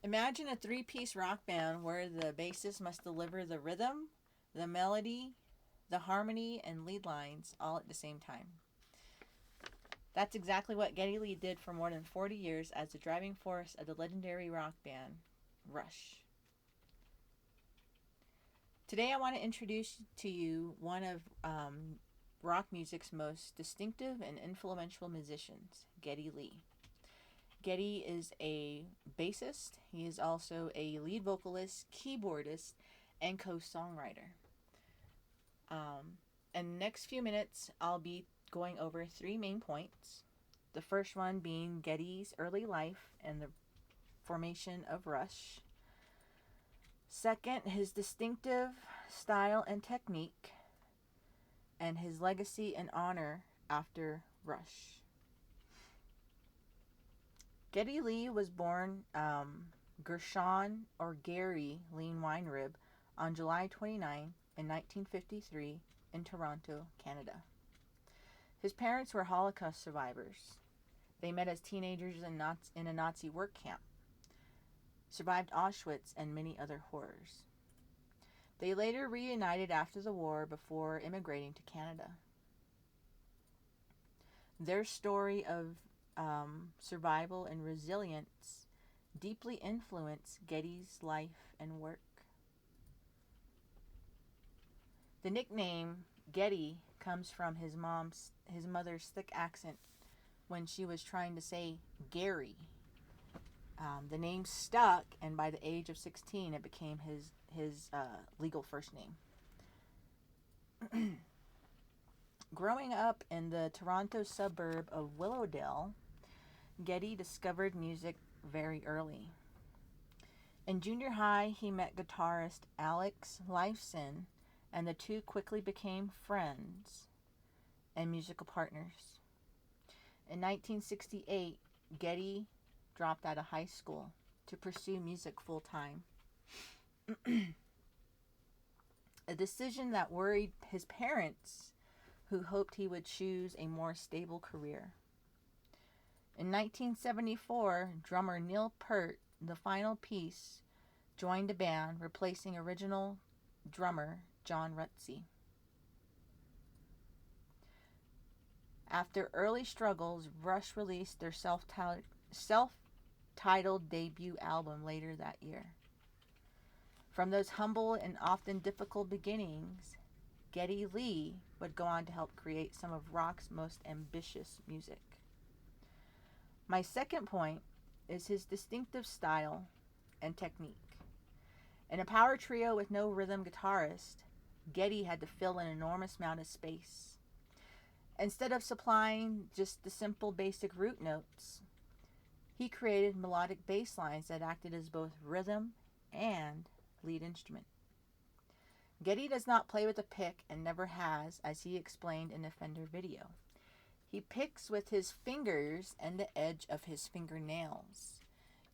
Imagine a three-piece rock band where the bassist must deliver the rhythm, the melody, the harmony, and lead lines all at the same time. That's exactly what Geddy Lee did for more than 40 years as the driving force of the legendary rock band, Rush. Today, I want to introduce to you one of rock music's most distinctive and influential musicians, Geddy Lee. Geddy is a bassist. He is also a lead vocalist, keyboardist, and co-songwriter. In the next few minutes, I'll be going over three main points. The first one being Geddy's early life and the formation of Rush. Second, his distinctive style and technique, and his legacy and honor after Rush. Geddy Lee was born Gershon or Gary Lee Weinrib on July 29 in 1953 in Toronto, Canada. His parents were Holocaust survivors. They met as teenagers in a Nazi work camp, survived Auschwitz and many other horrors. They later reunited after the war before immigrating to Canada. Their story of survival and resilience deeply influenced Geddy's life and work. The nickname Geddy comes from his mother's thick accent when she was trying to say Gary. The name stuck, and by the age of 16, it became his legal first name. Growing up in the Toronto suburb of Willowdale, Geddy discovered music very early. In junior high, he met guitarist Alex Lifeson, and the two quickly became friends and musical partners. In 1968, Geddy dropped out of high school to pursue music full time. A decision that worried his parents, who hoped he would choose a more stable career. In 1974, drummer Neil Peart, the final piece, joined the band, replacing original drummer John Rutsey. After early struggles, Rush released their self-titled debut album later that year. From those humble and often difficult beginnings, Geddy Lee would go on to help create some of rock's most ambitious music. My second point is his distinctive style and technique. In a power trio with no rhythm guitarist, Geddy had to fill an enormous amount of space. Instead of supplying just the simple basic root notes, he created melodic bass lines that acted as both rhythm and lead instrument. Geddy does not play with a pick and never has, as he explained in a Fender video. He picks with his fingers and the edge of his fingernails.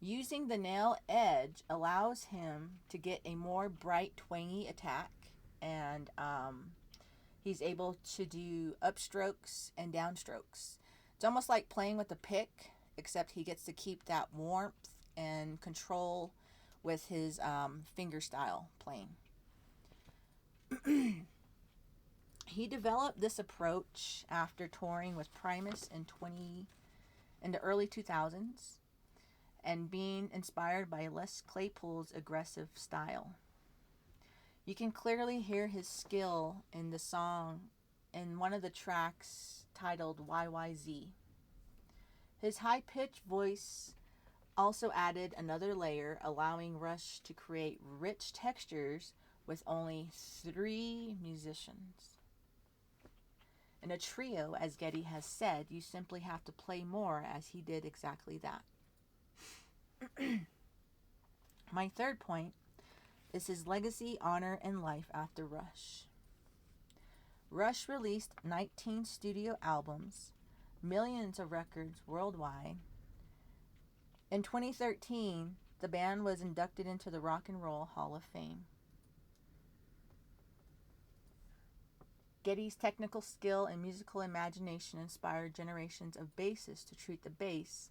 Using the nail edge allows him to get a more bright, twangy attack, and he's able to do upstrokes and downstrokes. It's almost like playing with a pick, except he gets to keep that warmth and control with his finger style playing. He developed this approach after touring with Primus in the early 2000s and being inspired by Les Claypool's aggressive style. You can clearly hear his skill in the song in one of the tracks titled YYZ. His high-pitched voice also added another layer, allowing Rush to create rich textures with only 3 musicians. In a trio, as Geddy has said, you simply have to play more, as he did exactly that. My third point is his legacy, honor, and life after Rush. Rush released 19 studio albums, millions of records worldwide. In 2013, the band was inducted into the Rock and Roll Hall of Fame. Geddy's technical skill and musical imagination inspired generations of bassists to treat the bass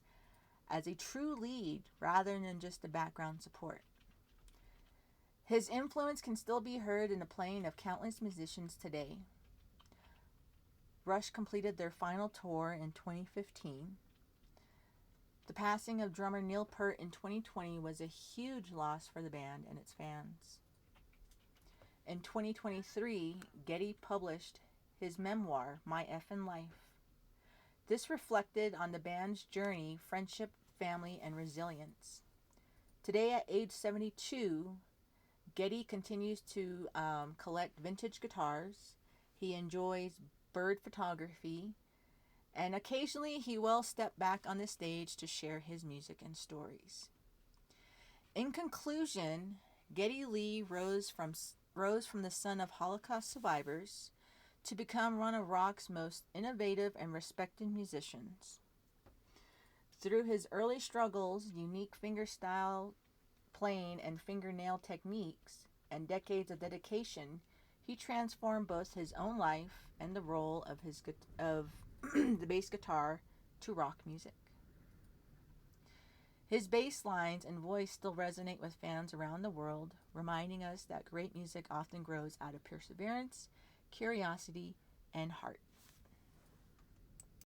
as a true lead rather than just a background support. His influence can still be heard in the playing of countless musicians today. Rush completed their final tour in 2015. The passing of drummer Neil Peart in 2020 was a huge loss for the band and its fans. In 2023, Geddy published his memoir, My Effin' Life. This reflected on the band's journey, friendship, family, and resilience. Today, at age 72, Geddy continues to collect vintage guitars. He enjoys bird photography, and occasionally he will step back on the stage to share his music and stories. In conclusion, Geddy Lee rose from the son of Holocaust survivors to become one of rock's most innovative and respected musicians. Through his early struggles, unique fingerstyle playing and fingernail techniques, and decades of dedication, he transformed both his own life and the role of the bass guitar to rock music. His bass lines and voice still resonate with fans around the world, reminding us that great music often grows out of perseverance, curiosity, and heart.